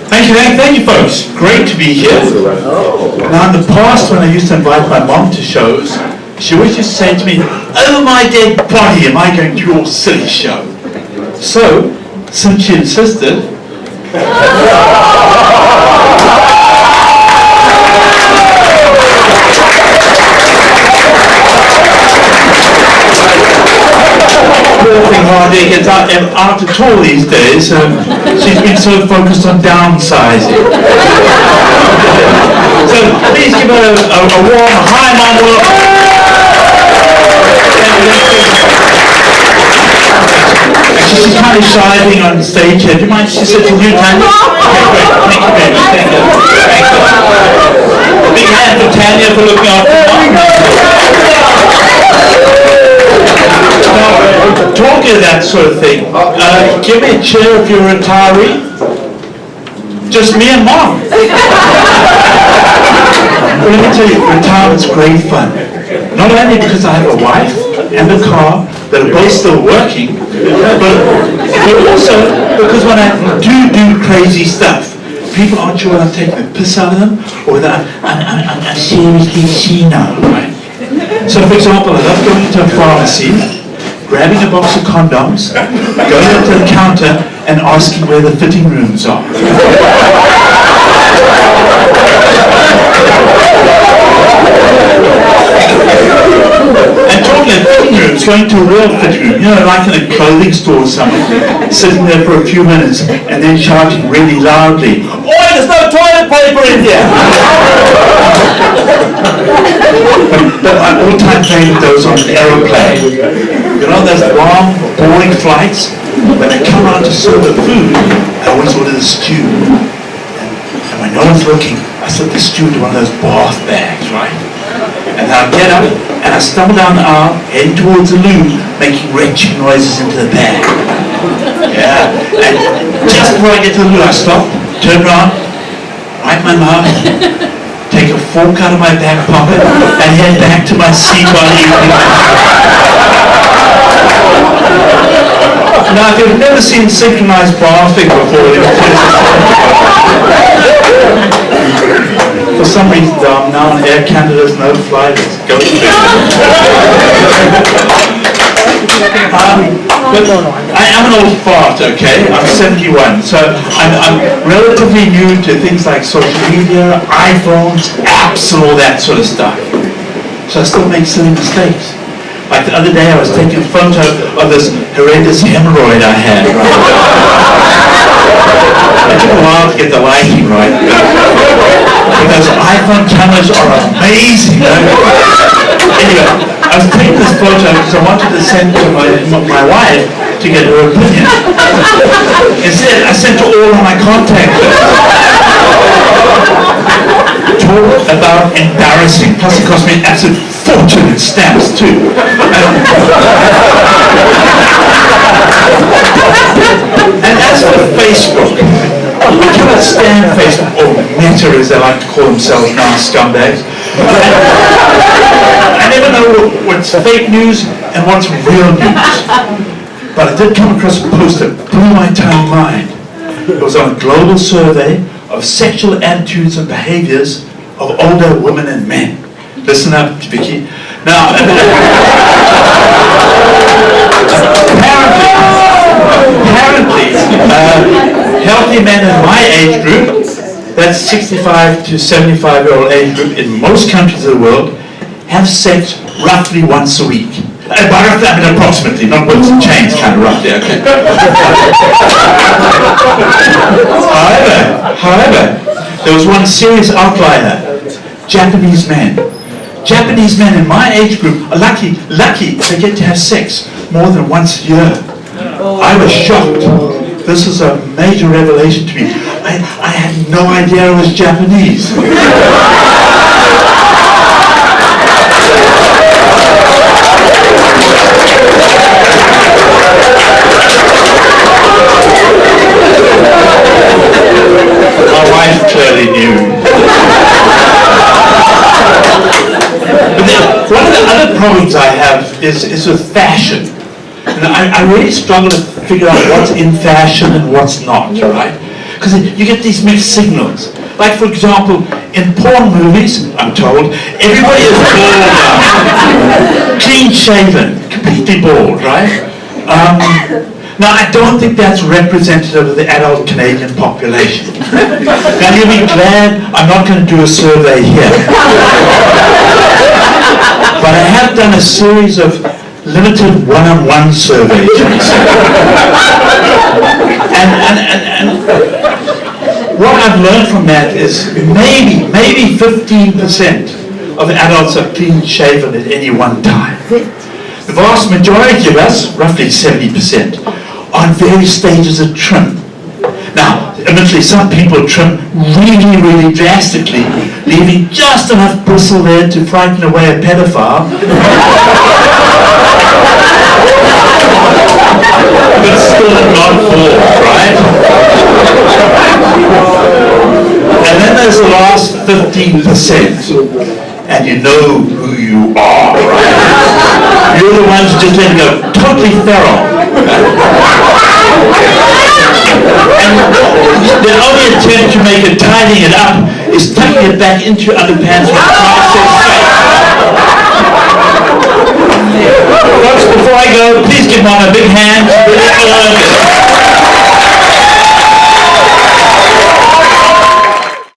Thank you folks. Great to be here. Now in the past when I used to invite my mom to shows, she always used to say to me, "Oh my dead body, am I going to your silly show?" So, since she insisted, Wardie gets out at all these days. She's been so focused on downsizing. So please give her a warm, hi mom welcome. Actually, she's kind of shy being on stage here. Do you mind she sits with you, Tanya? Okay, great. Thank you very much. Thank you. A big hand for Tanya for looking after mom. Talking of that sort of thing, give me a chair if you're a retiree. Just me and mom. Well, let me tell you, retirement's great fun. Not only because I have a wife and a car that are both still working, but also because when I do crazy stuff, people aren't sure whether I'm taking the piss out of them or whether I'm seriously senile, right? So for example, I love going to a pharmacy, grabbing a box of condoms, going up to the counter and asking where the fitting rooms are. And talking of fitting rooms, going to a real fitting room, you know, like in a clothing store or something, sitting there for a few minutes and then shouting really loudly, "Oi, there's no toilet paper in here!" But my all-time favourite goes on an aeroplane. You know those long, boring flights? When they come out to serve the food, I always order the stew. And when no one's looking, I slip the stew into one of those bath bags, right? And then I get up and I stumble down the aisle, heading towards the loo, making retching noises into the bag. Yeah. And just before I get to the loo, I stop, turn around, wipe my mouth, take a fork out of my back pocket, and head back to my seat while eating. Now, if you've never seen synchronized bathing before, for some reason, I'm now on Air Canada's no-fly list. Go to but I am an old fart, okay? I'm 71, so I'm relatively new to things like social media, iPhones, apps, and all that sort of stuff. So I still make silly mistakes. Like the other day I was taking a photo of this horrendous hemorrhoid I had. It took a while to get the lighting right. But those iPhone cameras are amazing. Anyway, I was taking this photo because I wanted to send to my wife to get her opinion. Instead, I sent to all of my contact lists. Talk about embarrassing, plus it cost me an absolute fortune in stamps too. And as for Facebook, I cannot stand Facebook, or Meta as they like to call themselves now, scumbags. I never know what's fake news and what's real news. But I did come across a post that blew my tiny mind. It was on a global survey of sexual attitudes and behaviors of older women and men. Listen up, Vicky. Now, apparently, healthy men in my age group, that's 65 to 75-year-old age group in most countries of the world, have sex roughly once a week. By roughly, I mean approximately, not bullets and chains, kind of roughly, okay. However, there was one serious outlier. Japanese men. Japanese men in my age group are lucky they get to have sex more than once a year. I was shocked. This is a major revelation to me. I had no idea I was Japanese. My wife clearly knew. One of the other problems I have is with fashion. And I really struggle to figure out what's in fashion and what's not, right? Because you get these mixed signals. Like, for example, in porn movies, I'm told, everybody is bald now. Clean shaven, completely bald, right? Now, I don't think that's representative of the adult Canadian population. Now, you'll be glad I'm not going to do a survey here. But I have done a series of limited one-on-one surveys. And what I've learned from that is maybe 15% of the adults are clean shaven at any one time. The vast majority of us, roughly 70%, are in various stages of trim. Now, admittedly, some people trim really, really drastically, leaving just enough bristle there to frighten away a pedophile. But still not bald, right? And then there's the last 15%, and you know who you are, right? You're the ones who just let it go totally feral. And the only attempt to make it, tidying it up, is tucking it back into your underpants with Folks, before I go, please give Mom a big hand.